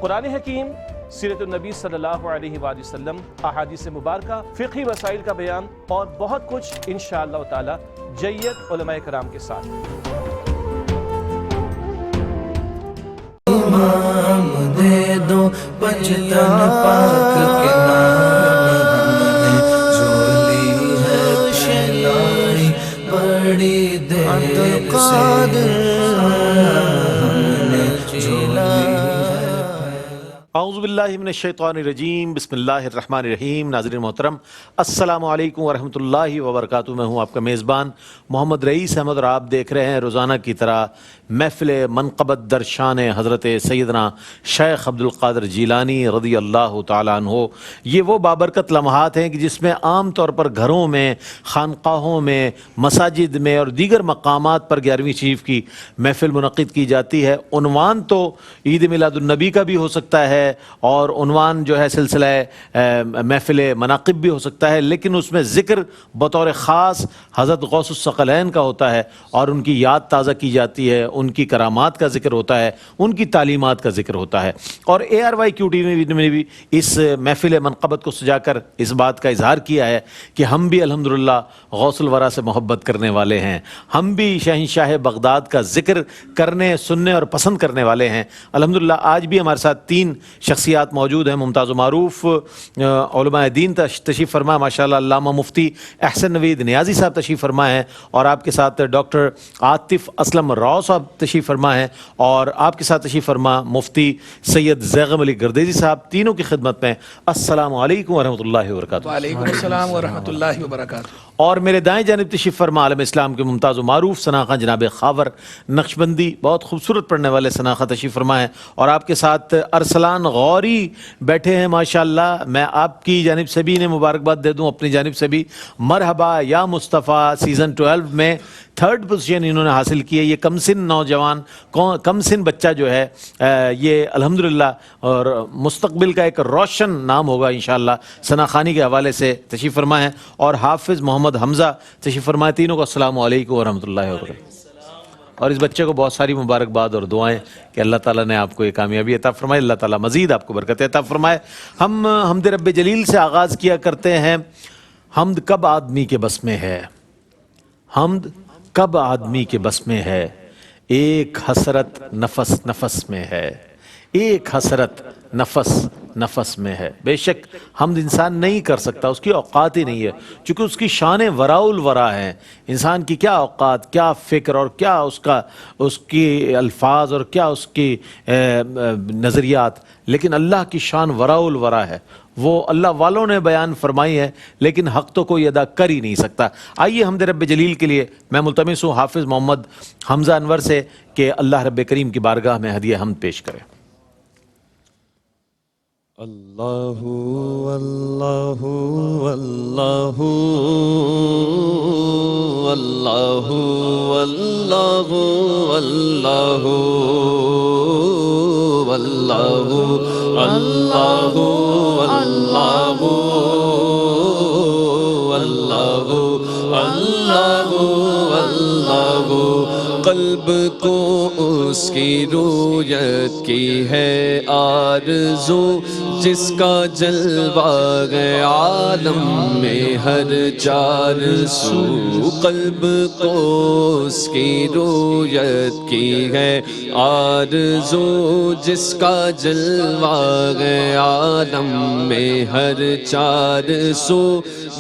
قرآن حکیم، سیرت النبی صلی اللہ علیہ وآلہ وسلم، احادیث مبارکہ، فقہی مسائل کا بیان اور بہت کچھ انشاءاللہ تعالی جید علماء کرام کے ساتھ۔ امام دے دو پنجتن پاک کے نام ہم نے جھولی ہے پھیلائی بڑی دیر سے ہم نے جھولی۔ اعوذ باللہ من الشیطان الرجیم، بسم اللہ الرحمن الرحیم۔ ناظرین محترم، السلام علیکم ورحمۃ اللہ وبرکاتہ۔ میں ہوں آپ کا میزبان محمد رئیس احمد اور آپ دیکھ رہے ہیں روزانہ کی طرح محفل منقبت در شان حضرت سیدنا شیخ عبد القادر جیلانی رضی اللہ تعالیٰ عنہ۔ یہ وہ بابرکت لمحات ہیں کہ جس میں عام طور پر گھروں میں، خانقاہوں میں، مساجد میں اور دیگر مقامات پر 11ویں شریف کی محفل منعقد کی جاتی ہے۔ عنوان تو عید میلاد النبی کا بھی ہو سکتا ہے اور عنوان جو ہے سلسلہ محفل مناقب بھی ہو سکتا ہے، لیکن اس میں ذکر بطور خاص حضرت غوث الثقلین کا ہوتا ہے اور ان کی یاد تازہ کی جاتی ہے، ان کی کرامات کا ذکر ہوتا ہے، ان کی تعلیمات کا ذکر ہوتا ہے۔ اور ARYQTV نے بھی اس محفل منقبت کو سجا کر اس بات کا اظہار کیا ہے کہ ہم بھی الحمدللہ غوث الورا سے محبت کرنے والے ہیں، ہم بھی شہنشاہ بغداد کا ذکر کرنے، سننے اور پسند کرنے والے ہیں۔ الحمدللہ آج بھی ہمارے ساتھ 3 شخصیات موجود ہیں، ممتاز و معروف علماء دین تشریف فرما، ماشاءاللہ علامہ مفتی احسن نوید نیازی صاحب تشریف فرما ہیں، اور آپ کے ساتھ ڈاکٹر عاطف اسلم راؤ صاحب تشریف فرما ہیں، اور آپ کے ساتھ تشریف فرما مفتی سید زیغم علی گردیزی صاحب۔ تینوں کی خدمت میں السلام علیکم ورحمۃ اللہ وبرکاتہ۔ وعلیکم السلام ورحمۃ اللہ وبرکاتہ۔ اور میرے دائیں جانب تشریف فرما عالم اسلام کے ممتاز و معروف ثناخواں جناب خاور نقشبندی، بہت خوبصورت پڑھنے والے ثناخواں تشریف فرما ہیں، اور آپ کے ساتھ ارسلان غوری بیٹھے ہیں ماشاءاللہ۔ میں آپ کی جانب سے بھی انہیں مبارکباد دے دوں، اپنی جانب سے بھی مرحبا یا مصطفیٰ۔ سیزن 12 میں 3rd پوزیشن انہوں نے حاصل کی ہے۔ یہ کم سن نوجوان، کم سن بچہ جو ہے یہ الحمدللہ اور مستقبل کا ایک روشن نام ہوگا انشاءاللہ، ثناخوانی کے حوالے سے تشریف فرما ہے، اور حافظ محمد حمزہ تشریف فرما ہے۔ تینوں کو السلام علیکم ورحمۃ اللہ وبرکاتہ۔ اور اس بچے کو بہت ساری مبارکباد اور دعائیں کہ اللہ تعالیٰ نے آپ کو یہ کامیابی عطا فرمائے، اللہ تعالیٰ مزید آپ کو برکت عطا فرمائے۔ ہم حمد رب جلیل سے آغاز کیا کرتے ہیں۔ حمد کب آدمی کے بس میں ہے، حمد کب آدمی کے بس میں ہے، ایک حسرت نفس نفس میں ہے، ایک حسرت نفس نفس میں ہے۔ بے شک حمد انسان نہیں کر سکتا، اس کی اوقات ہی نہیں ہے، چونکہ اس کی شان وراء الورا ہے۔ انسان کی کیا اوقات، کیا فکر اور کیا اس کی الفاظ اور کیا اس کی نظریات، لیکن اللہ کی شان وراء الورا ہے، وہ اللہ والوں نے بیان فرمائی ہے، لیکن حق تو کوئی ادا کر ہی نہیں سکتا۔ آئیے حمد رب جلیل کے لیے میں ملتمس ہوں حافظ محمد حمزہ انور سے کہ اللہ رب کریم کی بارگاہ میں ہدیہ حمد پیش کرے۔ اللہ اللہ اللہ اللہ اللہ اللہ اللہ اللہ اللہ اللہ اللہ قلب کو اس کی رویت کی ہے آرزو، جس کا جلوہ عالم میں ہر چار سو۔ قلب کو اس کی رویت کی ہے آرزو، جس کا جلوہ عالم میں ہر چار سو۔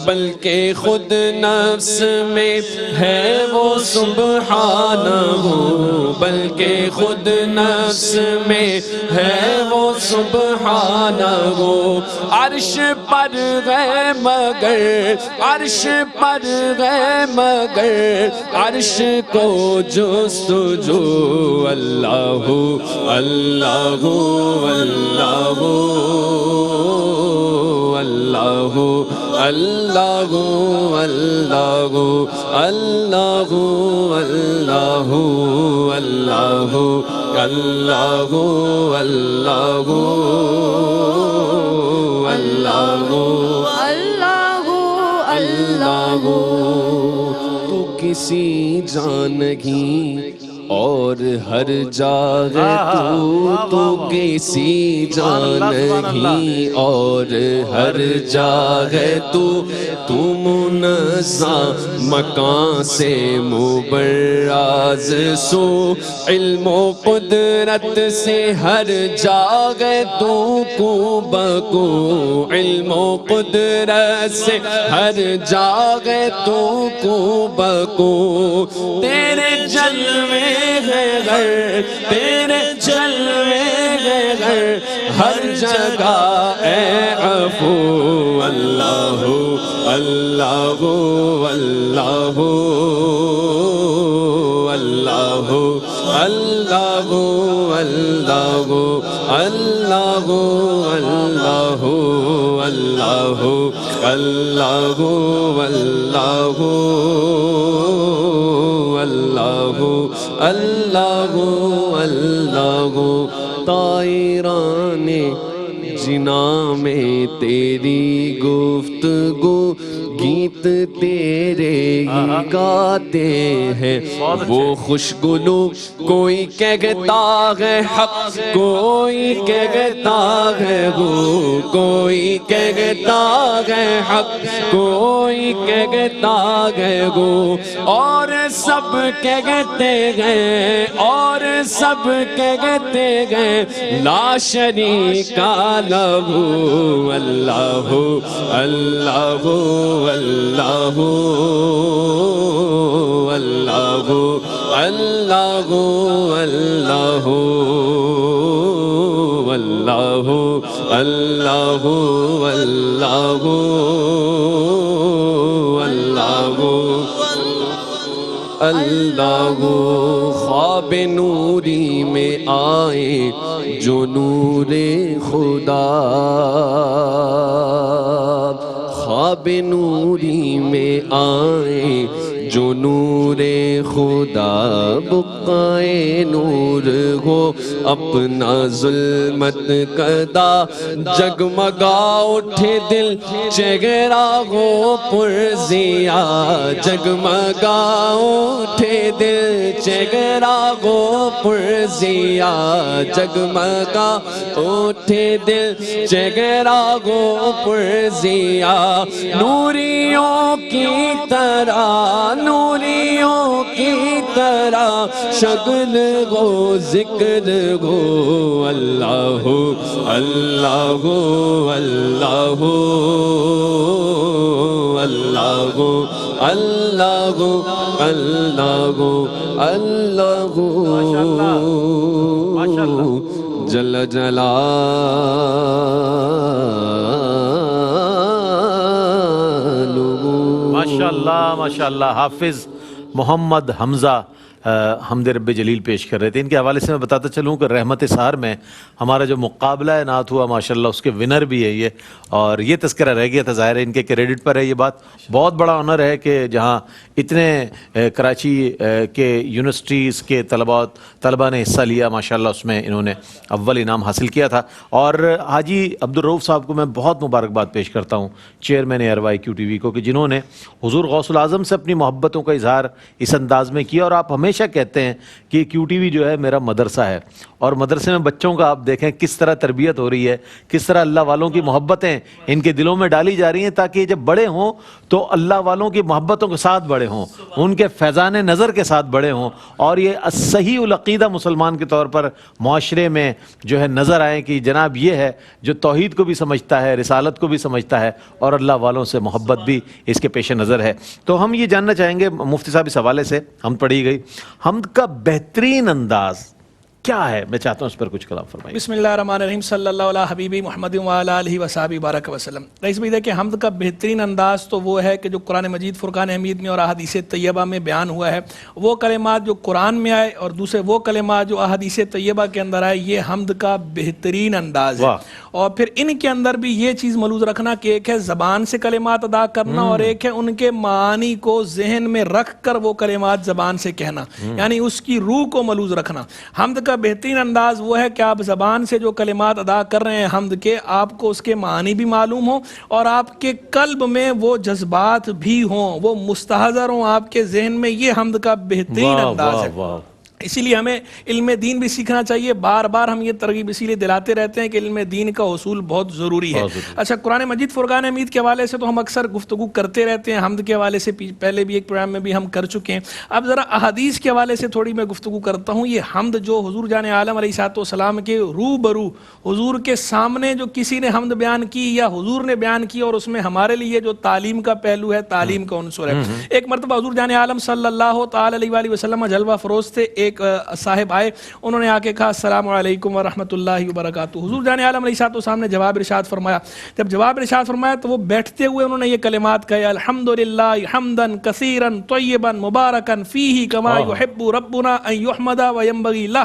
بلکہ خود نفس میں ہے وہ سبحانہ، بلکہ خود نفس میں ہے وہ سبحانہ۔ عرش پر ہے مگر، عرش پر ہے مگر، عرش کو جستجو۔ اللہ اللہ اللہ اللہ اللہ اللہ اللہ اللہ اللہ اللہ اللہ اللہ اللہ۔ تو کسی جانگی اور ہر جگہ تو کسی جا نہیں اور ہر جگہ تو منزہ مکان سے مبراز سو علم و قدرت سے ہر جگہ تو کو بکو علم و قدرت سے ہر جگہ تو کو بکو تیرے جلوے ہے غر تیرے جلوے ہے غر ہر جگہ اے عفو اللہ اللہ اللہ اللہ اللہ اللہ اللہ اللہ اللہ اللہ اللہ اللہ اللہ طائران جنا میں تیری گفتگو گیت تیرے ہی گاتے ہیں وہ خوشگلو کوئی کہتا ہے حق کوئی کہتا ہے وہ کوئی کہتا ہے حق کوئی کہتا ہے وہ اور سب کہتے ہیں اور سب کہتے ہیں لا شریک لہ اللہ اللہ اللہ اللہ اللہ اللہ اللہ اللہ اللہ اللہ اللہ خواب نوری میں آئے جو نور خدا خواب نوری میں آئے جو نور خدا بقائے نور ہو اپنا ظلمت کدا جگمگا اٹھے دل چہرہ ہو پرزیا جگمگا اٹھے دل چہرہ ہو پرزیا جگمگا اٹھے دل چہرہ ہو پرزیا نوریوں کی طرح نوریوں کی طرح شغل ہو ذکر ہو اللہ اللہ اللہ اللہ اللہ اللہ اللہ جل جلالہ ماشاءاللہ حافظ محمد حمزہ حمد رب جلیل پیش کر رہے تھے. ان کے حوالے سے میں بتاتا چلوں کہ رحمت سحر میں ہمارا جو مقابلہ نعت ہوا ماشاءاللہ اس کے ونر بھی ہے یہ, اور یہ تذکرہ رہ گیا تھا, ظاہر ہے ان کے کریڈٹ پر ہے یہ بات. بہت بڑا آنر ہے کہ جہاں اتنے کراچی کے یونیورسٹیز کے طلباء نے حصہ لیا ماشاءاللہ, اس میں انہوں نے اول انعام حاصل کیا تھا. اور حاجی عبدالرؤف صاحب کو میں بہت مبارکباد پیش کرتا ہوں, چیئرمین ایئر کیو ٹی وی کو, کہ جنہوں نے حضور غوث العظم سے اپنی محبتوں کا اظہار اس انداز میں کیا. اور آپ ہمیشہ کہتے ہیں کہ کیو ٹی وی جو ہے میرا مدرسہ ہے, اور مدرسے میں بچوں کا آپ دیکھیں کس طرح تربیت ہو رہی ہے, کس طرح اللہ والوں کی محبتیں ان کے دلوں میں ڈالی جا رہی ہیں تاکہ یہ جب بڑے ہوں تو اللہ والوں کی محبتوں کے ساتھ بڑے ہوں, ان کے فیضان نظر کے ساتھ بڑے ہوں, اور یہ صحیح العقیدہ مسلمان کے طور پر معاشرے میں جو ہے نظر آئیں کہ جناب یہ ہے جو توحید کو بھی سمجھتا ہے, رسالت کو بھی سمجھتا ہے, اور اللہ والوں سے محبت بھی اس کے پیش نظر ہے. تو ہم یہ جاننا چاہیں گے مفتی صاحب اس حوالے سے, ہم پڑھی گئی حمد کا بہترین انداز کیا ہے, میں چاہتا ہوں اس پر کچھ کلام فرمائیں. بسم اللہ الرحمن الرحیم صلی اللہ علیہ حبیبی محمد وعلی آلہ وصحبہ بارک وسلم. رئیس بھائی دیکھیں حمد کا بہترین انداز تو وہ ہے کہ جو قرآن مجید فرقان حمید میں اور احادیث طیبہ میں بیان ہوا ہے, وہ کلمات جو قرآن میں آئے اور دوسرے وہ کلمات جو احادیث طیبہ کے اندر آئے, یہ حمد کا بہترین انداز ہے. اور پھر ان کے اندر بھی یہ چیز ملحوظ رکھنا کہ ایک ہے زبان سے کلمات ادا کرنا, اور ایک ہے ان کے معانی کو ذہن میں رکھ کر وہ کلمات زبان سے کہنا, یعنی اس کی روح کو ملحوظ رکھنا. حمد کا بہترین انداز وہ ہے کہ آپ زبان سے جو کلمات ادا کر رہے ہیں حمد کے, آپ کو اس کے معنی بھی معلوم ہوں اور آپ کے قلب میں وہ جذبات بھی ہوں, وہ مستحضر ہوں آپ کے ذہن میں. یہ حمد کا بہترین انداز ہے. اسی لیے ہمیں علم دین بھی سیکھنا چاہیے. بار بار ہم یہ ترغیب اسی لیے دلاتے رہتے ہیں کہ علم دین کا اصول بہت ضروری ہے. اچھا، قرآن مجید فرقان حمید کے حوالے سے تو ہم اکثر گفتگو کرتے رہتے ہیں، حمد کے حوالے سے پہلے بھی ایک پروگرام میں بھی ہم کر چکے ہیں. اب ذرا احادیث کے حوالے سے تھوڑی میں گفتگو کرتا ہوں. یہ حمد جو حضور جان عالم علیہ الصلوۃ والسلام کے روبرو، حضور کے سامنے جو کسی نے حمد بیان کی یا حضور نے بیان کی، اور اس میں ہمارے لیے جو تعلیم کا پہلو ہے، تعلیم کا عنصر ہے. ایک مرتبہ حضور جان عالم صلی اللہ تعالی علیہ وآلہ وسلم جلوہ فروز تھے. ایک صاحب آئے، انہوں نے آ کے کہا السلام علیکم ورحمۃ اللہ وبرکاتہ. حضور جان عالم علیہ الصلوۃ والسلام نے جواب ارشاد فرمایا. جب جواب ارشاد فرمایا تو وہ بیٹھتے ہوئے انہوں نے یہ کلمات کہے، الحمدللہ حمدا کثیرا طیبا مبارکا فیہ کما یحب ربنا ان یحمد وینبغی لہ.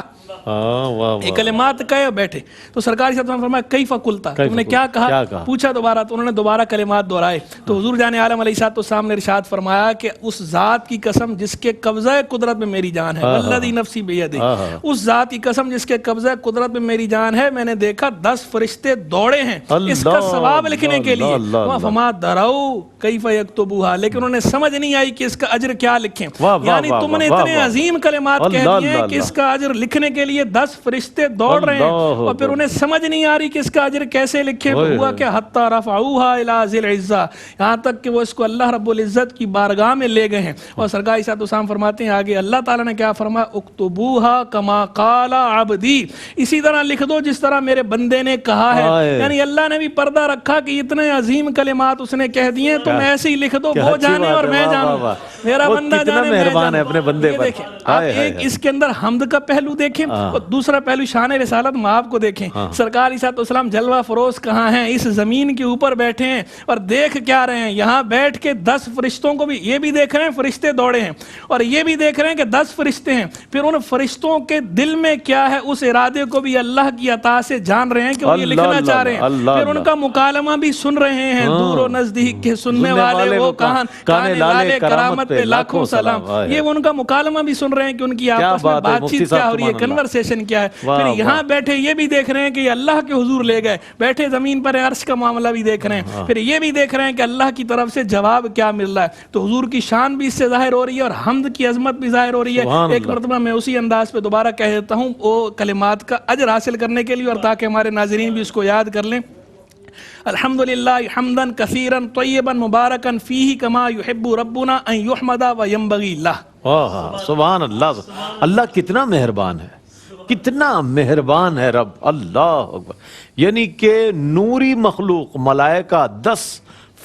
یہ کلمات کہے بیٹھے. تو سرکار صلی اللہ علیہ وسلم فرمایا کیف قلت، تم نے کیا کہا؟ پوچھا دوبارہ، تو انہوں نے دوبارہ کلمات دہرائے. تو حضور جان عالم علیہ الصلوۃ والسلام نے ارشاد فرمایا کہ اس ذات کی قسم جس کے قبضہ قدرت میں میری جان ہے، والذی نفسی بیدہ، اس ذات کی قسم جس کے قبضہ قدرت میں میری جان ہے، میں نے دیکھا 10 فرشتے دوڑے ہیں اس کا ثواب لکھنے کے لیے. فما دروا کیف یکتبوها، لیکن انہوں نے سمجھ نہیں آئی کہ اس کا اجر کیا لکھیں. یعنی تم نے اتنے عظیم کلمات کہہ دیے ہیں کہ اس کا اجر لکھنے کے لیے 10 فرشتے دوڑ رہے ہیں، اور پھر انہیں سمجھ نہیں آ رہی کہ اس کا اجر کیسے لکھیں. ہوا کہ حتی رفعوها الی ذی العزہ، یہاں تک کہ وہ اس کو اللہ رب العزت کی بارگاہ میں لے گئے ہیں. اور سرکار صلی اللہ علیہ وسلم فرماتے ہیں آگے اللہ تعالیٰ نے کیا فرمایا، اکتبوها کما قال عبدی، اسی طرح لکھ دو جس طرح میرے بندے نے کہا ہے. یعنی اللہ نے بھی پردہ رکھا کہ اتنے عظیم کلمات اس نے کہہ دیے، تم ایسے ہی لکھ دو، وہ جانے اور میں جانوں، میرا بندہ جانے میں جانوں. اپنے بندے پر. دیکھیں آپ ایک اس کے اندر حمد کا پہلو دیکھیں، اور دوسرا پہلو شان رسالت مآب کو دیکھیں. سرکار علیہ الصلوۃ والسلام جلوہ فروز کہاں ہیں؟ اس زمین کے اوپر بیٹھے ہیں، اور دیکھ کیا رہے ہیں؟ یہاں بیٹھ کے 10 فرشتوں کو بھی، یہ بھی دیکھ رہے ہیں فرشتے دوڑے ہیں، اور یہ بھی دیکھ رہے ہیں کہ 10 فرشتے ہیں. پھر ان فرشتوں کے دل میں کیا ہے، اس ارادے کو بھی اللہ کی عطا سے جان رہے ہیں کہ وہ یہ لکھنا چاہ رہے ہیں. پھر ان کا مکالمہ بھی سن رہے ہیں، دور و نزدیک کے سننے والے وہ کہاں والے کرامت پہ لاکھوں سلام. یہ ان کا مکالمہ بھی سن رہے ہیں کہ ان کی آپس میں بات چیت کیا ہو رہی ہے، کنورسیشن کیا ہے. پھر یہاں بیٹھے یہ بھی دیکھ رہے ہیں کہ یہ اللہ کے حضور لے گئے، بیٹھے زمین پر عرش کا معاملہ بھی دیکھ رہے ہیں. پھر یہ بھی دیکھ رہے ہیں کہ اللہ کی طرف سے جواب کیا مل رہا ہے. تو حضور کی شان بھی اس سے ظاہر ہو رہی ہے، اور حمد کی عظمت بھی ظاہر ہو رہی ہے. ایک مرتبہ میں اسی انداز پہ دوبارہ کہہ دیتا ہوں وہ کلمات کا اجر حاصل کرنے کے لیے، اور تاکہ ہمارے ناظرین بھی اس کو یاد کر لیں. الحمدللہ حمدا کثیرا طیبا مبارکا فیہ کما یحب ربنا ان یحمد وینبغی لہ. سبحان اللہ. اللہ کتنا مہربان ہے، کتنا مہربان ہے رب. اللہ اکبر. یعنی کہ نوری مخلوق ملائکہ 10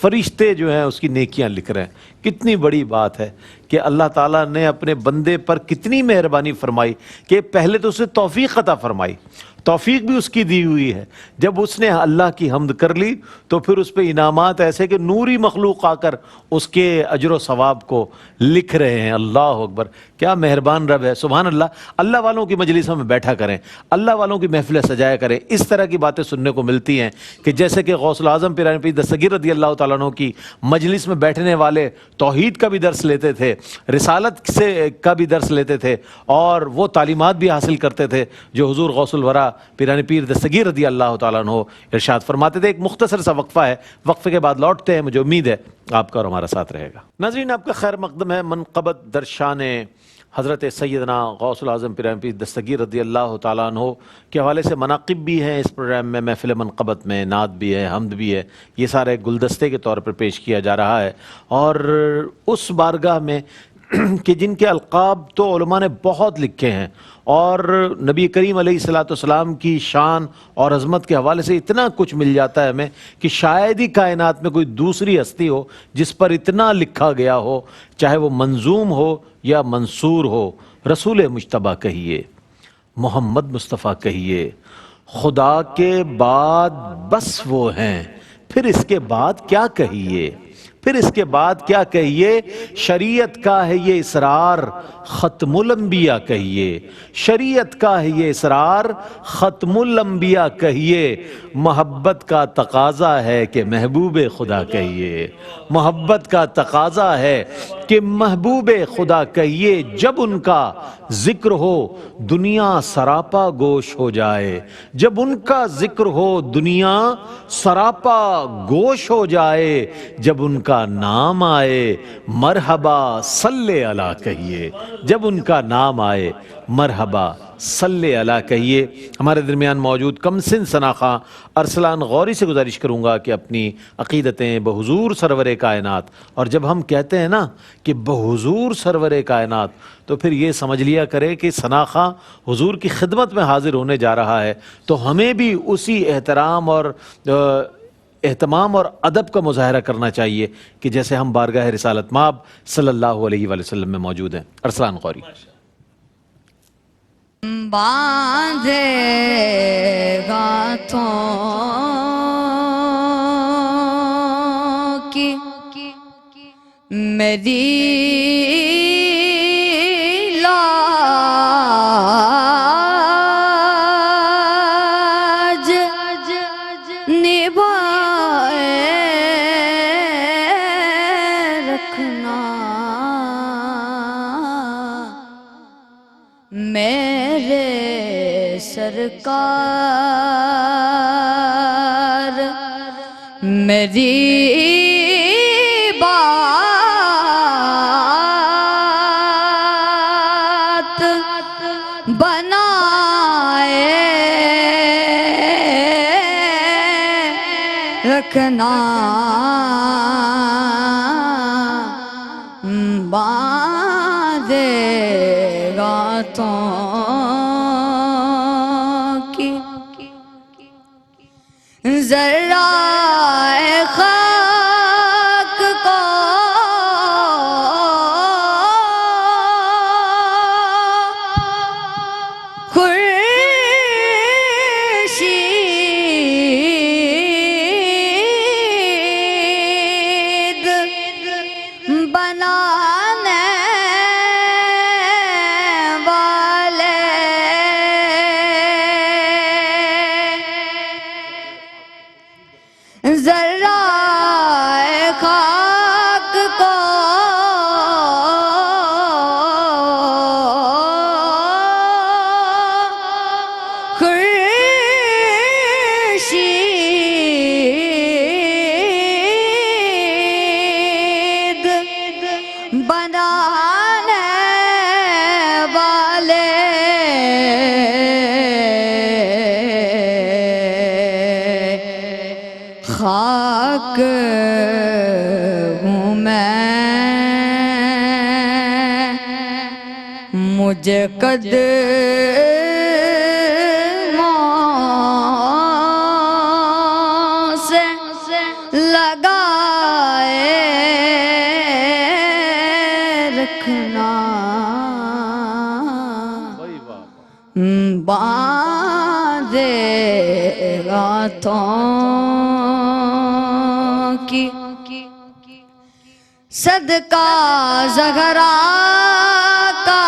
فرشتے جو ہیں اس کی نیکیاں لکھ رہے ہیں. کتنی بڑی بات ہے کہ اللہ تعالیٰ نے اپنے بندے پر کتنی مہربانی فرمائی کہ پہلے تو اسے توفیق عطا فرمائی. توفیق بھی اس کی دی ہوئی ہے. جب اس نے اللہ کی حمد کر لی تو پھر اس پہ انعامات ایسے کہ نوری مخلوق آ کر اس کے اجر و ثواب کو لکھ رہے ہیں. اللہ اکبر. کیا مہربان رب ہے. سبحان اللہ. اللہ والوں کی مجلسوں میں بیٹھا کریں، اللہ والوں کی محفلیں سجایا کریں. اس طرح کی باتیں سننے کو ملتی ہیں کہ جیسے کہ غوث العظم پیران پیر دستگیر رضی اللہ تعالیٰ عنہ کی مجلس میں بیٹھنے والے توحید کا بھی درس لیتے تھے، رسالت سے کا بھی درس لیتے تھے، اور وہ تعلیمات بھی حاصل کرتے تھے جو حضور غوث الورا پیران پیر دستگیر رضی اللہ تعالیٰ عنہ ارشاد فرماتے تھے. ایک مختصر سا وقفہ ہے، وقفے کے بعد لوٹتے ہیں. مجھے امید ہے آپ کا اور ہمارا ساتھ رہے گا. ناظرین آپ کا خیر مقدم ہے منقبت درشان حضرت سیدنا غوث العظم پیران پیر دستگیر رضی اللہ تعالیٰ عنہ کے حوالے سے مناقب بھی ہیں اس پروگرام میں، محفل منقبت میں نعت بھی ہے، حمد بھی ہے. یہ سارے گلدستے کے طور پر پیش کیا جا رہا ہے. اور اس بارگاہ میں کہ جن کے القاب تو علماء نے بہت لکھے ہیں، اور نبی کریم علیہ الصلوۃ والسلام کی شان اور عظمت کے حوالے سے اتنا کچھ مل جاتا ہے ہمیں کہ شاید ہی کائنات میں کوئی دوسری ہستی ہو جس پر اتنا لکھا گیا ہو، چاہے وہ منظوم ہو یا منصور ہو. رسول مجتبیٰ کہیے، محمد مصطفیٰ کہیے، خدا کے بعد بس وہ ہیں، پھر اس کے بعد کیا کہیے، پھر اس کے بعد کیا کہیے. شریعت کا ہے یہ اسرار، ختم الانبیاء کہیے. شریعت کا ہے یہ اسرار، ختم الانبیاء کہیے. محبت کا تقاضا ہے کہ محبوب خدا کہیے. محبت کا تقاضا ہے کہ کہ محبوب خدا کہیے جب ان کا ذکر ہو دنیا سراپا گوش ہو جائے، جب ان کا ذکر ہو دنیا سراپا گوش ہو جائے، جب ان کا نام آئے مرحبا صلی علی کہیے، جب ان کا نام آئے مرحبا صلی علی کہیے۔ ہمارے درمیان موجود کم سن ثناخواں ارسلان غوری سے گزارش کروں گا کہ اپنی عقیدتیں بحضور سرور کائنات، اور جب ہم کہتے ہیں نا کہ بحضور سرور کائنات تو پھر یہ سمجھ لیا کرے کہ ثناخواں حضور کی خدمت میں حاضر ہونے جا رہا ہے، تو ہمیں بھی اسی احترام اور اہتمام اور ادب کا مظاہرہ کرنا چاہیے کہ جیسے ہم بارگاہ رسالت مآب صلی اللہ علیہ وآلہ وسلم میں موجود ہیں۔ ارسلان غوری۔ باندھے گاتھوں کی میری لاج نبھائے رکھنا، میرے سرکار میری بات بنائے رکھنا، باندھے گاتھوں ذرا خاک کو خورشید بنانے والے ذرا خاک کو خورشید بنانے والے خاک ہوں میں، مجھے قدموں سے لگائے رکھنا، باندھے گاتھوں کی صدقہ زہرا کا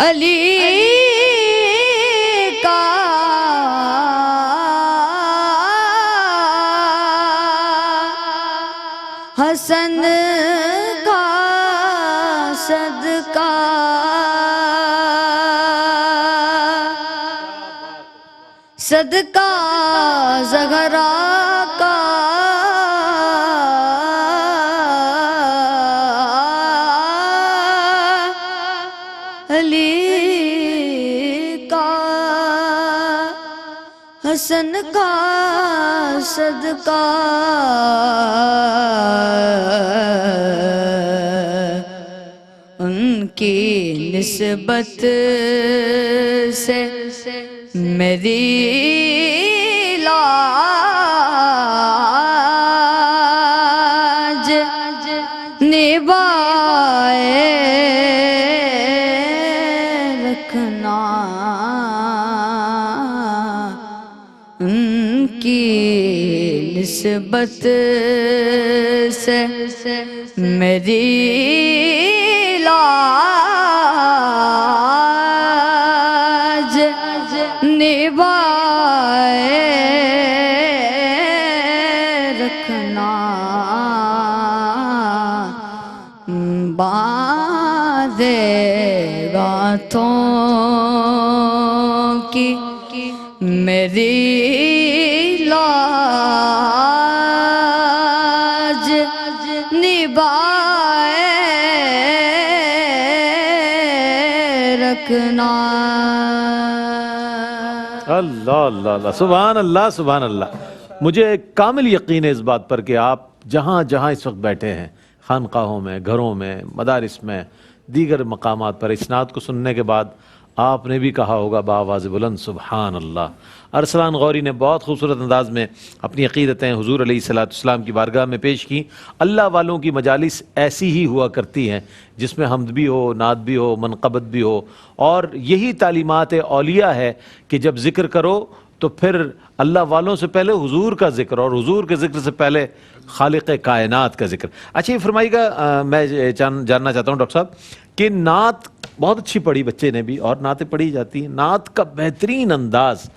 علی کا حسن کا صدقہ صدقہ زہرا کا علی کا حسن کا صدقہ ان کی نسبت سے میری لاج نبھائے رکھنا، ان کی نسبت سے میری لاج نبھائے باتوں کی میری لاج نبھائے رکھنا. اللہ اللہ اللہ، سبحان اللہ سبحان اللہ. مجھے کامل یقین ہے اس بات پر کہ آپ جہاں جہاں اس وقت بیٹھے ہیں، خانقاہوں میں، گھروں میں، مدارس میں، دیگر مقامات پر، اس نعت کو سننے کے بعد آپ نے بھی کہا ہوگا بآواز بلند سبحان اللہ. ارسلان غوری نے بہت خوبصورت انداز میں اپنی عقیدتیں حضور علیہ السلام کی بارگاہ میں پیش کی. اللہ والوں کی مجالس ایسی ہی ہوا کرتی ہیں جس میں حمد بھی ہو، نعت بھی ہو، منقبت بھی ہو، اور یہی تعلیمات اولیاء ہے کہ جب ذکر کرو تو پھر اللہ والوں سے پہلے حضور کا ذکر، اور حضور کے ذکر سے پہلے خالق کائنات کا ذکر. اچھا یہ فرمائیے گا، میں جاننا چاہتا ہوں ڈاکٹر صاحب کہ نعت بہت اچھی پڑھی بچے نے بھی، اور نعتیں پڑھی جاتی ہیں، نعت کا بہترین انداز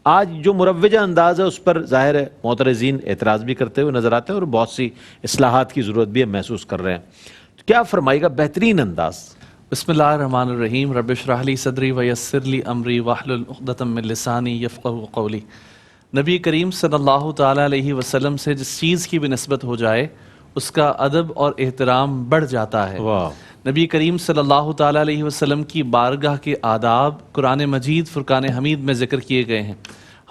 آج جو مروجہ انداز ہے اس پر ظاہر ہے معترضین اعتراض بھی کرتے ہوئے نظر آتے ہیں اور بہت سی اصلاحات کی ضرورت بھی ہم محسوس کر رہے ہیں. کیا فرمائیے گا بہترین انداز؟ بسم اللہ الرحمن الرحیم. رب اشرح لی صدری ویسر لی امری واحلل عقدۃ من لسانی یفقہوا قولی. نبی کریم صلی اللہ تعالیٰ علیہ وسلم سے جس چیز کی بھی نسبت ہو جائے اس کا ادب اور احترام بڑھ جاتا ہے. واہ. نبی کریم صلی اللہ تعالیٰ علیہ وسلم کی بارگاہ کے آداب قرآن مجید فرقان حمید میں ذکر کیے گئے ہیں.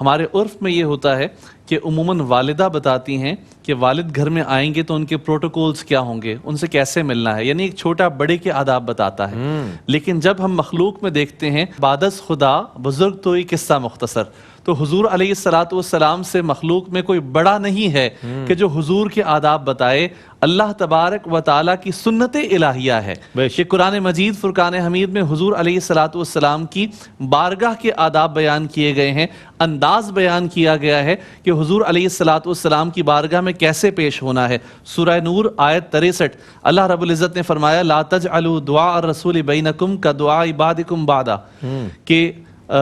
ہمارے عرف میں یہ ہوتا ہے کہ عموماً والدہ بتاتی ہیں کہ والد گھر میں آئیں گے تو ان کے پروٹوکولز کیا ہوں گے، ان سے کیسے ملنا ہے، یعنی ایک چھوٹا بڑے کے آداب بتاتا ہے. لیکن جب ہم مخلوق میں دیکھتے ہیں بادس خدا بزرگ تو یہ قصہ مختصر، تو حضور علیہ السلام سے مخلوق میں کوئی بڑا نہیں ہے کہ جو حضور کے آداب بتائے. اللہ تبارک و تعالیٰ کی سنت الہیہ ہے کہ قرآن مجید فرقان حمید میں حضور علیہ السلام کی بارگاہ کے آداب بیان کیے گئے ہیں، انداز بیان کیا گیا ہے کہ حضور علیہ السلام کی بارگاہ میں کیسے پیش ہونا ہے. سورہ نور آیت 63 اللہ رب العزت نے فرمایا لا تجعلوا دعاء الرسول بینکم کدعاء بعضکم بعضا، کہ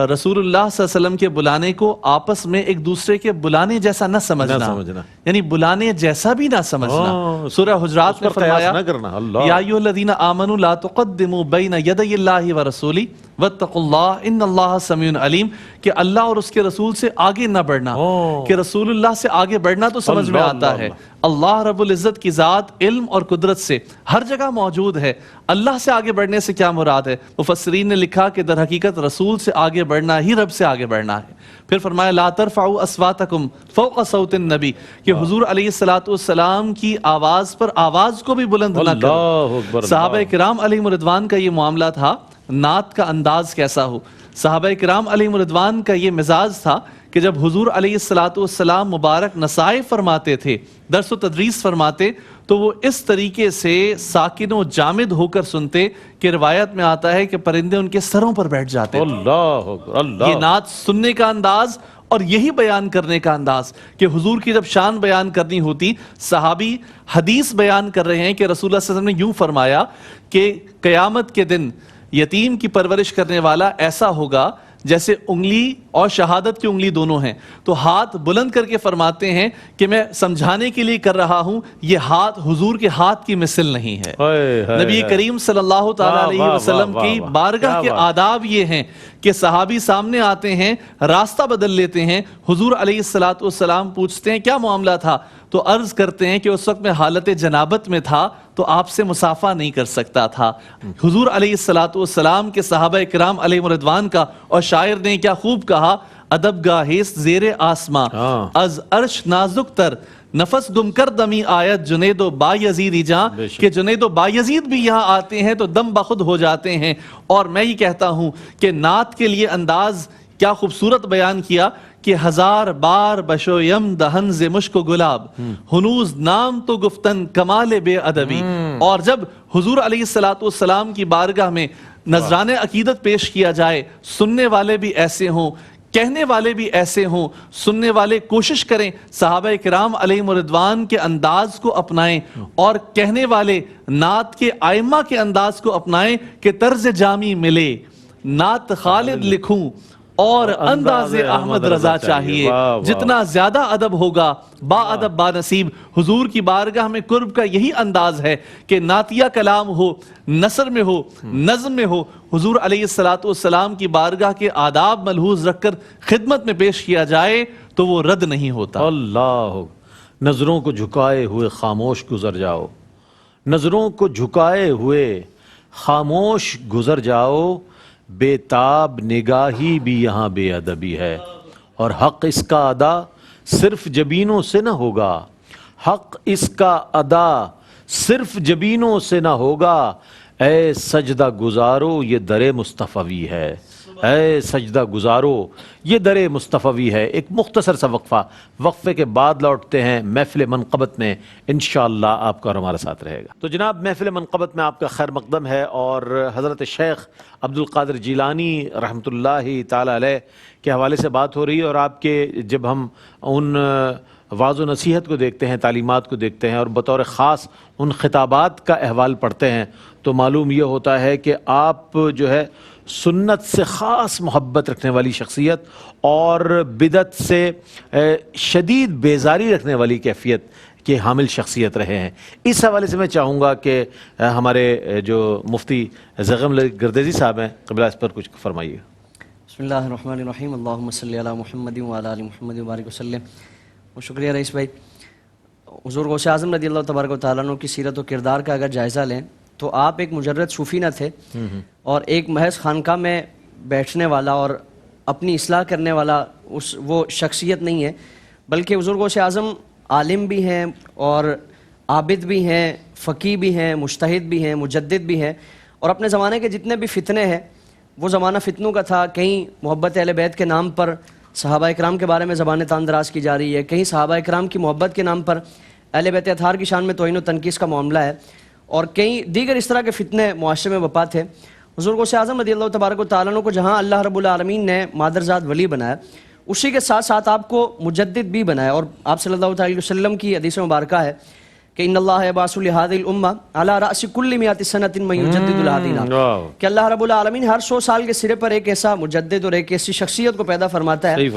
رسول اللہ صلی اللہ علیہ وسلم کے بلانے کو آپس میں ایک دوسرے کے بلانے جیسا نہ سمجھنا، یعنی بلانے جیسا بھی نہ سمجھنا. سورہ حجرات میں فرمایا یا ایھا الذین آمنوا لا تقدموا بین یدی اللہ ورسولہ واتقوا اللہ ان اللہ سمیع علیم، کہ اللہ اور اس کے رسول سے آگے نہ بڑھنا. کہ رسول اللہ سے آگے بڑھنا تو سمجھ میں آتا ہے، اللہ رب العزت کی ذات علم اور قدرت سے ہر جگہ موجود ہے. اللہ سے آگے بڑھنے سے کیا مراد ہے؟ مفسرین نے لکھا کہ در حقیقت رسول سے آگے بڑھنا ہی رب سے آگے بڑھنا ہے. پھر فرمایا لا ترفعوا اصواتکم فوق صوت النبی، کہ حضور علیہ السلام کی آواز پر آواز کو بھی بلند نہ کرو. صحابہ کرام علیہم رضوان کا یہ معاملہ تھا. نعت کا انداز کیسا ہو؟ صحابہ کرام علیہم رضوان کا یہ مزاج تھا کہ جب حضور علیہ السلام مبارک نصائح فرماتے تھے، درس و تدریس فرماتے، تو وہ اس طریقے سے ساکن و جامد ہو کر سنتے کہ روایت میں آتا ہے کہ پرندے ان کے سروں پر بیٹھ جاتے. اللہ. یہ نعت سننے کا انداز اور یہی بیان کرنے کا انداز کہ حضور کی جب شان بیان کرنی ہوتی، صحابی حدیث بیان کر رہے ہیں کہ رسول اللہ صلی اللہ علیہ وسلم نے یوں فرمایا کہ قیامت کے دن یتیم کی پرورش کرنے والا ایسا ہوگا جیسے انگلی اور شہادت کی انگلی دونوں ہیں. تو ہاتھ بلند کر کے فرماتے ہیں کہ میں سمجھانے کے لیے کر رہا ہوں، یہ ہاتھ حضور کے ہاتھ کی مثل نہیں ہے. نبی کریم صلی اللہ تعالیٰ علیہ وسلم کی بارگاہ کے آداب یہ ہیں کہ صحابی سامنے آتے ہیں، راستہ بدل لیتے ہیں، حضور علیہ السلام پوچھتے ہیں کیا معاملہ تھا، تو عرض کرتے ہیں کہ اس وقت میں حالت جنابت میں تھا تو آپ سے مصافحہ نہیں کر سکتا تھا. حضور علیہ السلام کے صحابہ کرام علیہ رضوان کا، اور شاعر نے کیا خوب کہا، ادب گاہیست زیر آسماں از عرش نازک تر نفس گم کر دمی آیت جنید و بایزید جاں، کہ جنید و بایزید بھی یہاں آتے ہیں تو دم بخود ہو جاتے ہیں. اور میں یہ کہتا ہوں کہ نعت کے لیے انداز کیا خوبصورت بیان کیا کہ ہزار بار بشویم دہن ز مشک و گلاب ہنوز نام تو گفتن کمال بے ادبی. اور جب حضور علیہ السلام کی بارگاہ میں نذران عقیدت پیش کیا جائے، سننے والے بھی ایسے ہوں، کہنے والے بھی ایسے ہوں، سننے والے کوشش کریں صحابہ کرام علیہ رضوان کے انداز کو اپنائیں، اور کہنے والے نعت کے ائمہ کے انداز کو اپنائیں کہ طرز جامی ملے، نعت خالد لکھوں اور انداز احمد رضا چاہیے. جتنا زیادہ ادب ہوگا با ادب با نصیب. حضور کی بارگاہ میں قرب کا یہی انداز ہے کہ نعتیہ کلام ہو, نثر میں ہو, نظم میں ہو, حضور علیہ السلام کی بارگاہ کے آداب ملحوظ رکھ کر خدمت میں پیش کیا جائے تو وہ رد نہیں ہوتا. اللہ, نظروں کو جھکائے ہوئے خاموش گزر جاؤ, نظروں کو جھکائے ہوئے خاموش گزر جاؤ. بے تاب نگاہی بھی یہاں بے ادبی ہے, اور حق اس کا ادا صرف جبینوں سے نہ ہوگا. حق اس کا ادا صرف جبینوں سے نہ ہوگا. اے سجدہ گزارو یہ در مصطفی ہے, اے سجدہ گزارو یہ در مصطفی ہے. ایک مختصر سا وقفہ, وقفے کے بعد لوٹتے ہیں محفل منقبت میں. انشاءاللہ آپ کا اور ہمارا ساتھ رہے گا. تو جناب, محفل منقبت میں آپ کا خیر مقدم ہے, اور حضرت شیخ عبد القادر جیلانی رحمۃ اللہ تعالی علیہ کے حوالے سے بات ہو رہی ہے. اور آپ کے جب ہم ان وعظ و نصیحت کو دیکھتے ہیں, تعلیمات کو دیکھتے ہیں, اور بطور خاص ان خطابات کا احوال پڑھتے ہیں, تو معلوم یہ ہوتا ہے کہ آپ جو ہے سنت سے خاص محبت رکھنے والی شخصیت اور بدعت سے شدید بیزاری رکھنے والی کیفیت کے حامل شخصیت رہے ہیں. اس حوالے سے میں چاہوں گا کہ ہمارے جو مفتی زغم گردیزی صاحب ہیں, قبلہ اس پر کچھ فرمائیے. بسم اللہ الرحمن الرحیم. اللہم صلی علی محمد وعلی آل محمد وبارک وسلم. شکریہ رئیس بھائی. حضور غوث اعظم رضی اللہ تبارک و تعالیٰ عنہ کی سیرت و کردار کا اگر جائزہ لیں تو آپ ایک مجرد صوفی نہ تھے, اور ایک محض خانقاہ میں بیٹھنے والا اور اپنی اصلاح کرنے والا وہ شخصیت نہیں ہے, بلکہ حضور غوث اعظم عالم بھی ہیں اور عابد بھی ہیں, فقیہ بھی ہیں, مجتہد بھی ہیں, مجدد بھی ہیں. اور اپنے زمانے کے جتنے بھی فتنے ہیں, وہ زمانہ فتنوں کا تھا. کہیں محبت اہل بیت کے نام پر صحابہ اکرام کے بارے میں زبان تان دراز کی جا رہی ہے, کہیں صحابہ اکرام کی محبت کے نام پر اہل بیت اطہار کی شان میں توہین و تنقیص کا معاملہ ہے, اور کئی دیگر اس طرح کے فتنے معاشرے میں بپا تھے. حضور غوث اعظم رضی اللہ تبارک و تعالیٰ عنہ کو جہاں اللہ رب العالمین نے مادرزاد ولی بنایا, اسی کے ساتھ ساتھ آپ کو مجدد بھی بنایا. اور آپ صلی اللہ علیہ وسلم کی حدیث مبارکہ ہے کہ ان اللہ یبعث لہذہ الامہ علی رأس کل مئۃ سنۃ من یجدد لہا دینہا, کہ اللہ رب العالمین ہر 100 سال کے سرے پر ایک ایسا مجدد اور ایک ایسی شخصیت کو پیدا فرماتا ہے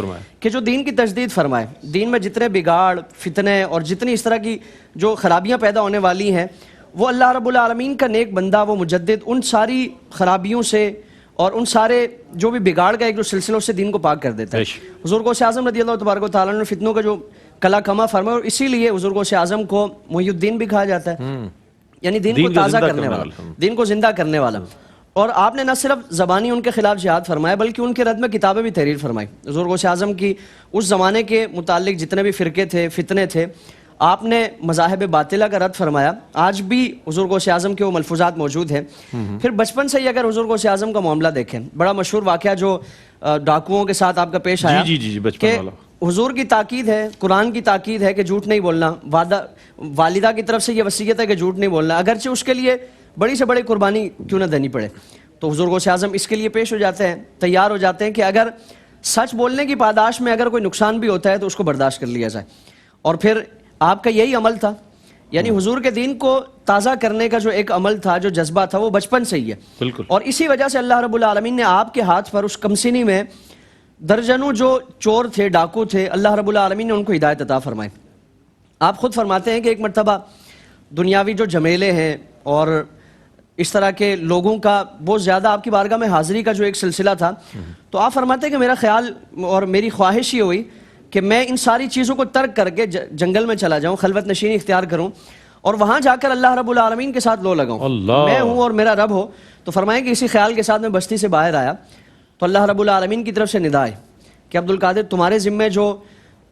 کہ جو دین کی تجدید فرمائے. دین میں جتنے بگاڑ, فتنے اور جتنی اس طرح کی جو خرابیاں پیدا ہونے والی ہیں, وہ اللہ رب العالمین کا نیک بندہ, وہ مجدد, ان ساری خرابیوں سے اور ان سارے جو بھی بگاڑ کا ایک جو سلسلوں سے دین کو پاک کر دیتا ہے. حضور غوث اعظم رضی اللہ تبارک و تعالیٰ نے فتنوں کا جو کلا کما فرمایا, اور اسی لیے حضور غوث اعظم کو محی الدین بھی کہا جاتا ہے, یعنی دین کو تازہ کرنے والا, دین کو زندہ کرنے والا. اور آپ نے نہ صرف زبانی ان کے خلاف جہاد فرمایا, بلکہ ان کے رد میں کتابیں بھی تحریر فرمائی. حضور غوث اعظم کی اس زمانے کے متعلق جتنے بھی فرقے تھے, فتنے تھے, آپ نے مذاہب باطلہ کا رد فرمایا. آج بھی حضور غوث اعظم کے وہ ملفوظات موجود ہیں. پھر بچپن سے ہی اگر حضور غوث اعظم کا معاملہ دیکھیں, بڑا مشہور واقعہ جو ڈاکوؤں کے ساتھ آپ کا پیش آیا, کہ حضور کی تاکید ہے, قرآن کی تاکید ہے کہ جھوٹ نہیں بولنا, والدہ کی طرف سے یہ وصیت ہے کہ جھوٹ نہیں بولنا, اگرچہ اس کے لیے بڑی سے بڑی قربانی کیوں نہ دینی پڑے. تو حضور غوث اعظم اس کے لیے پیش ہو جاتے ہیں, تیار ہو جاتے ہیں کہ اگر سچ بولنے کی پاداش میں اگر کوئی نقصان بھی ہوتا ہے تو اس کو برداشت کر لیا جائے. اور پھر آپ کا یہی عمل تھا, یعنی حضور کے دین کو تازہ کرنے کا جو ایک عمل تھا, جو جذبہ تھا, وہ بچپن سے ہی ہے. اور اسی وجہ سے اللہ رب العالمین نے آپ کے ہاتھ پر اس کمسینی میں درجنوں جو چور تھے, ڈاکو تھے, اللہ رب العالمین نے ان کو ہدایت عطا فرمائی. آپ خود فرماتے ہیں کہ ایک مرتبہ دنیاوی جو جھمیلے ہیں اور اس طرح کے لوگوں کا بہت زیادہ آپ کی بارگاہ میں حاضری کا جو ایک سلسلہ تھا, تو آپ فرماتے ہیں کہ میرا خیال اور میری خواہش یہ ہوئی کہ میں ان ساری چیزوں کو ترک کر کے جنگل میں چلا جاؤں, خلوت نشینی اختیار کروں, اور وہاں جا کر اللہ رب العالمین کے ساتھ لو لگاؤں, میں ہوں اور میرا رب ہو. تو فرمائیں کہ اسی خیال کے ساتھ میں بستی سے باہر آیا تو اللہ رب العالمین کی طرف سے ندا ہے کہ عبد القادر, تمہارے ذمے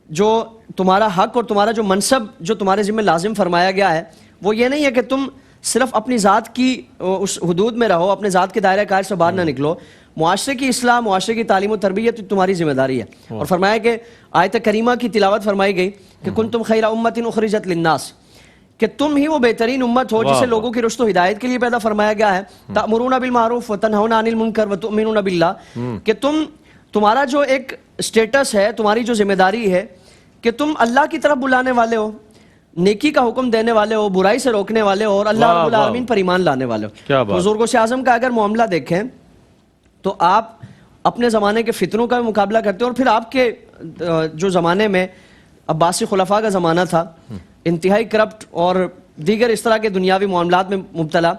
جو تمہارا حق اور تمہارا جو منصب جو تمہارے ذمے لازم فرمایا گیا ہے, وہ یہ نہیں ہے کہ تم صرف اپنی ذات کی اس حدود میں رہو, اپنے ذات کے دائرہ کار سے باہر نہ نکلو, معاشرے کی اصلاح, معاشرے کی تعلیم و تربیت تمہاری ذمہ داری ہے. اور فرمایا کہ آیت کریمہ کی تلاوت فرمائی گئی کہ کنتم خیر امۃ اخرجت للناس, کہ تم ہی وہ بہترین امت ہو جسے لوگوں کی رشد و ہدایت کے لیے پیدا فرمایا گیا ہے. تأمرون بالمعروف وتنہون عن المنکر وتؤمنون باللہ, کہ تمہارا جو ایک سٹیٹس ہے, تمہاری جو ذمہ داری ہے کہ تم اللہ کی طرف بلانے والے ہو, نیکی کا حکم دینے والے ہو, برائی سے روکنے والے ہو, اور اللہ رب العالمین پر ایمان لانے والے ہو. حضور غوث اعظم کا اگر معاملہ دیکھیں تو آپ اپنے زمانے کے فتنوں کا بھی مقابلہ کرتے ہیں، اور پھر آپ کے جو زمانے میں عباسی خلفاء کا زمانہ تھا، انتہائی کرپٹ اور دیگر اس طرح کے دنیاوی معاملات میں مبتلا،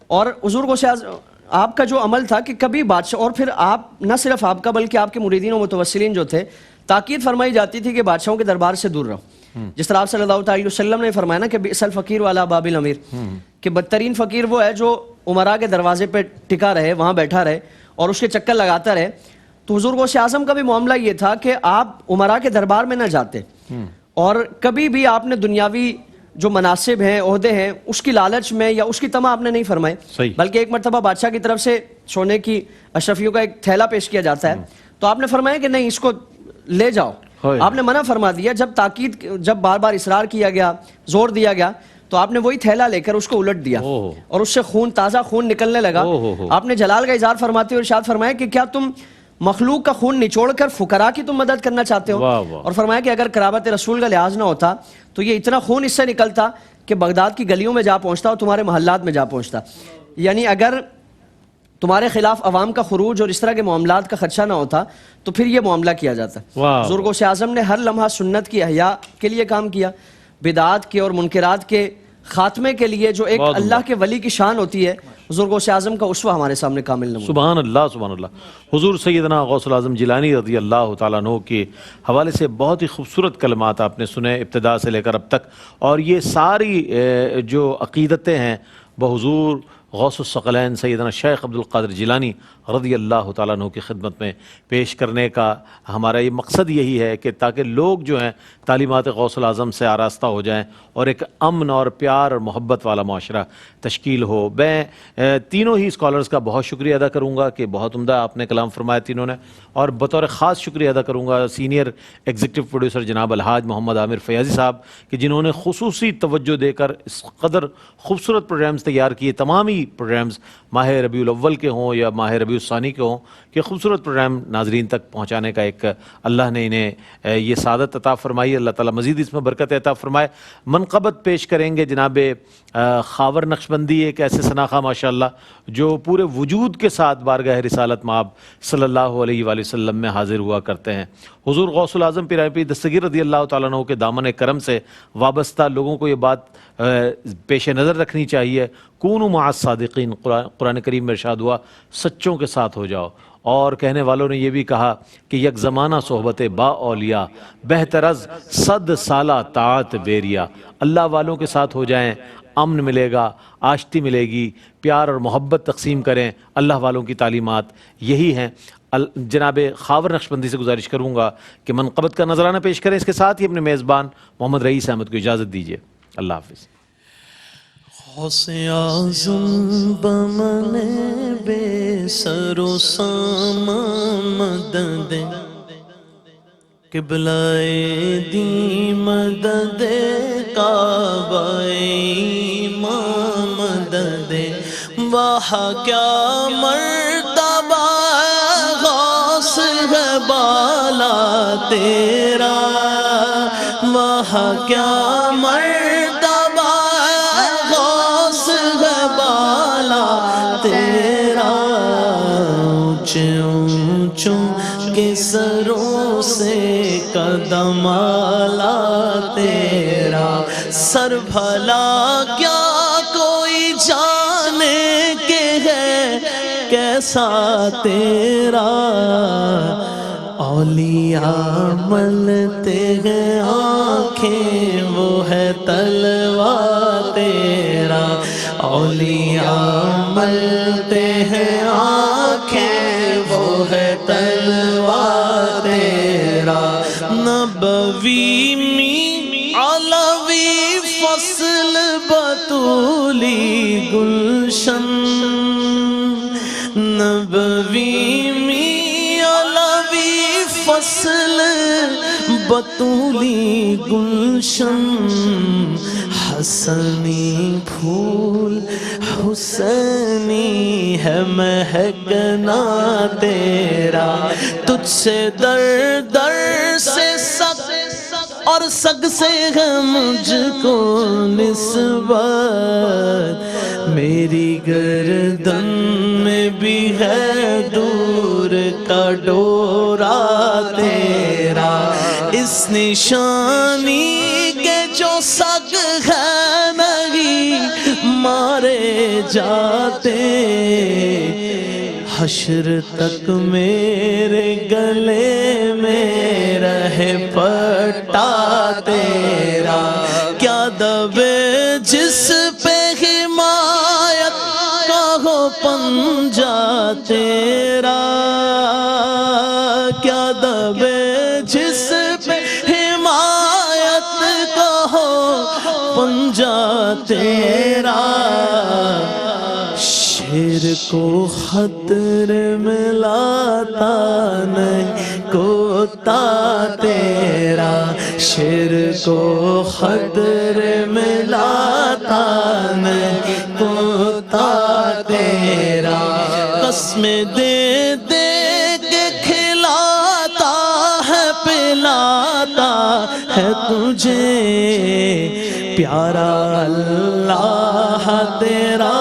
اور حضور غوث اعظم آپ کا جو عمل تھا کہ کبھی بادشاہ، اور پھر آپ نہ صرف آپ کا بلکہ آپ کے مریدین و متوسلین جو تھے، تاکید فرمائی جاتی تھی کہ بادشاہوں کے دربار سے دور رہو، جس طرح آپ صلی اللہ علیہ وسلم نے فرمایا نا کہ بئس الفقیر والا باب الامیر، کہ بدترین فقیر وہ ہے جو امراء کے دروازے پہ ٹکا رہے، وہاں بیٹھا رہے اور اس کے چکر لگاتا رہے۔ تو حضور غوث اعظم کا بھی معاملہ یہ تھا کہ آپ امراء کے دربار میں نہ جاتے، اور کبھی بھی آپ نے دنیاوی جو مناصب ہیں، عہدے ہیں، اس کی لالچ میں یا اس کی طمع آپ نے نہیں فرمائی، بلکہ ایک مرتبہ بادشاہ کی طرف سے سونے کی اشرفیوں کا ایک تھیلا پیش کیا جاتا ہے، تو آپ نے فرمایا کہ نہیں، اس کو لے جاؤ، آپ نے منع فرما دیا۔ جب بار بار اصرار کیا گیا، زور دیا گیا، تو آپ نے وہی تھیلا لے کر اس کو الٹ دیا اور اس سے تازہ خون نکلنے لگا۔ آپ نے جلال کا اظہار فرماتے ہوئے ارشاد فرمایا کہ کیا تم مخلوق کا خون نچوڑ کر فقراء کی تم مدد کرنا چاہتے ہو؟ اور فرمایا کہ اگر قرابت رسول کا لحاظ نہ ہوتا تو یہ اتنا خون اس سے نکلتا کہ بغداد کی گلیوں میں جا پہنچتا اور تمہارے محلات میں جا پہنچتا۔ یعنی اگر تمہارے خلاف عوام کا خروج اور اس طرح کے معاملات کا خدشہ نہ ہوتا تو پھر یہ معاملہ کیا جاتا۔ حضور غوث اعظم نے ہر لمحہ سنت کی احیاء کے لیے کام کیا، بدعات کے اور منکرات کے خاتمے کے لیے جو ایک اللہ کے ولی کی شان ہوتی ہے، حضور غوث اعظم کا اسوہ ہمارے سامنے کامل نمونہ۔ سبحان اللہ، سبحان اللہ۔ حضور سیدنا غوث الاعظم جیلانی رضی اللہ تعالیٰ عنہ کے حوالے سے بہت ہی خوبصورت کلمات آپ نے سنے ابتدا سے لے کر اب تک، اور یہ ساری جو عقیدتیں ہیں بحضور غوث الثقلین سیدنا شیخ عبد القادر جیلانی رضی اللہ تعالیٰ عنہ کی خدمت میں پیش کرنے کا ہمارا یہ مقصد یہی ہے کہ تاکہ لوگ جو ہیں تعلیمات غوث الاعظم سے آراستہ ہو جائیں اور ایک امن اور پیار اور محبت والا معاشرہ تشکیل ہو۔ میں تینوں ہی اسکالرز کا بہت شکریہ ادا کروں گا کہ بہت عمدہ آپ نے کلام فرمایا تینوں نے، اور بطور خاص شکریہ ادا کروں گا سینئر ایگزیکٹو پروڈیوسر جناب الحاج محمد عامر فیاضی صاحب کہ جنہوں نے خصوصی توجہ دے کر اس قدر خوبصورت پروگرامز تیار کیے، تمام ہی پروگرامز ماہ ربیع الاول کے ہوں یا ماہ ربیع الثانی کے ہوں، کہ خوبصورت پروگرام ناظرین تک پہنچانے کا ایک اللہ نے انہیں یہ سعادت عطا فرمائی۔ اللہ تعالیٰ مزید اس میں برکت عطا فرمائے۔ منقبت پیش کریں گے جناب خاور نقشبندی، ایک ایسے شناخہ ماشاءاللہ جو پورے وجود کے ساتھ بارگاہ رسالت مآب صلی اللہ علیہ وآلہ وسلم میں حاضر ہوا کرتے ہیں۔ حضور غوث الاعظم پیر پیر دستگیر رضی اللہ تعالیٰ عنہ کے دامن کرم سے وابستہ لوگوں کو یہ بات پیش نظر رکھنی چاہیے، کونوا مع الصادقین، قرآن کریم میں ارشاد ہوا سچوں کے ساتھ ہو جاؤ۔ اور کہنے والوں نے یہ بھی کہا کہ یک زمانہ صحبت با اولیاء بہتر از 100 سالہ طاعت بیریا، اللہ والوں کے ساتھ ہو جائیں، امن ملے گا، آشتی ملے گی، پیار اور محبت تقسیم کریں، اللہ والوں کی تعلیمات یہی ہیں۔ جناب خاور نقشبندی سے گزارش کروں گا کہ منقبت کا نذرانہ پیش کریں، اس کے ساتھ ہی اپنے میزبان محمد رئیس احمد کو اجازت دیجیے۔ اللہ حافظ۔ غوث اعظم بمن بے سر و سامان مدد قبلۂ دی مدد کعبہ ایمان مدد، وہاں کیا مرتبہ غوث ہے بالا تیرا، وہاں کیا مرتبہ غوث ہے بالا تیرا، اونچے اونچوں کے سروں سے قدم اعلیٰ تیرا، سر بھلا کیا کوئی جانے کے ہے کیسا تیرا، اولیاء ملتے ہیں آنکھیں وہ ہے تلوار تیرا، اولیاء ملتے ہیں آنکھیں وہ ہے تلوار تیرا، نبوی می علوی فصل بطولی گلشن، نبوی می علوی فصل بطولی گلشن، حسنی پھول حسینی ہے مہکنا تیرا، تجھ سے در در سے سگ اور سگ سے ہے مجھ کو نسبت، میری گردن میں میں بھی ہے دور کا ڈورا تیرا، اس نشانی کے جو سگ ہے نہیں مارے جاتے، حشر تک میرے گلے میں رہے پٹا تیرا، کیا دبے جس پہ حمایت کا ہو پنجہ تیرا، کیا دبے جس پہ حمایت کا ہو پنجہ تیرا، شیر کو خطرے میں لاتا نہیں کوتا تیرا، شیر کو خطرے میں لاتا نہیں کوتا تیرا، قسمیں دے دے کے کھلاتا ہے پلاتا ہے تجھے، پیارا اللہ تیرا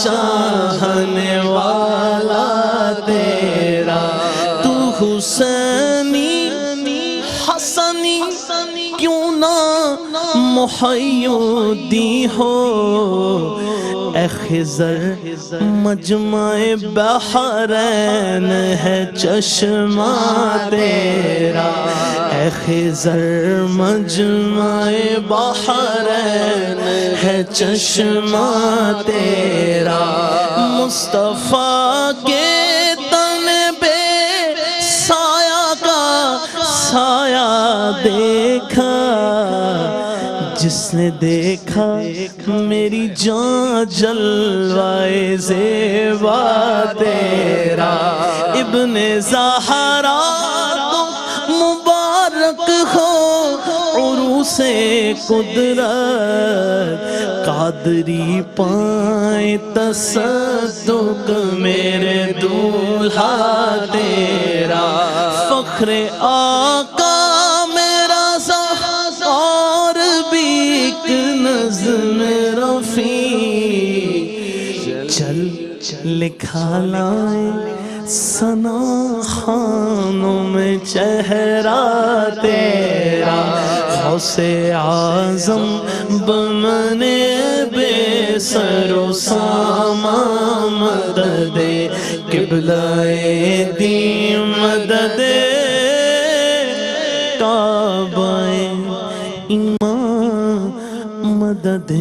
چاہنے والا تیرا، تو حسینی حسنی کیوں نہ محی الدین ہو، اے خضر مجمع بحرین ہے چشمہ تیرا، اے خضر مجمع بحرین ہے چشمہ تیرا، مصطفیٰ کے تن بے سایہ کا سایہ دیکھا، جس نے دیکھا میری جان جلوائے زیبا تیرا، ابن زہرا تو مبارک ہو عروس قدرت، قادری پائیں تصدق میرے دولہا تیرا، فخر آقا میرا اور بھی ایک نظم رفیع، چل لکھا لائیں ثنا خوانوں میں چہرہ تیرا، غوث اعظم بمنے بے سر و سامان مدد قبلہ دی مدد کعبہ ایمان مدد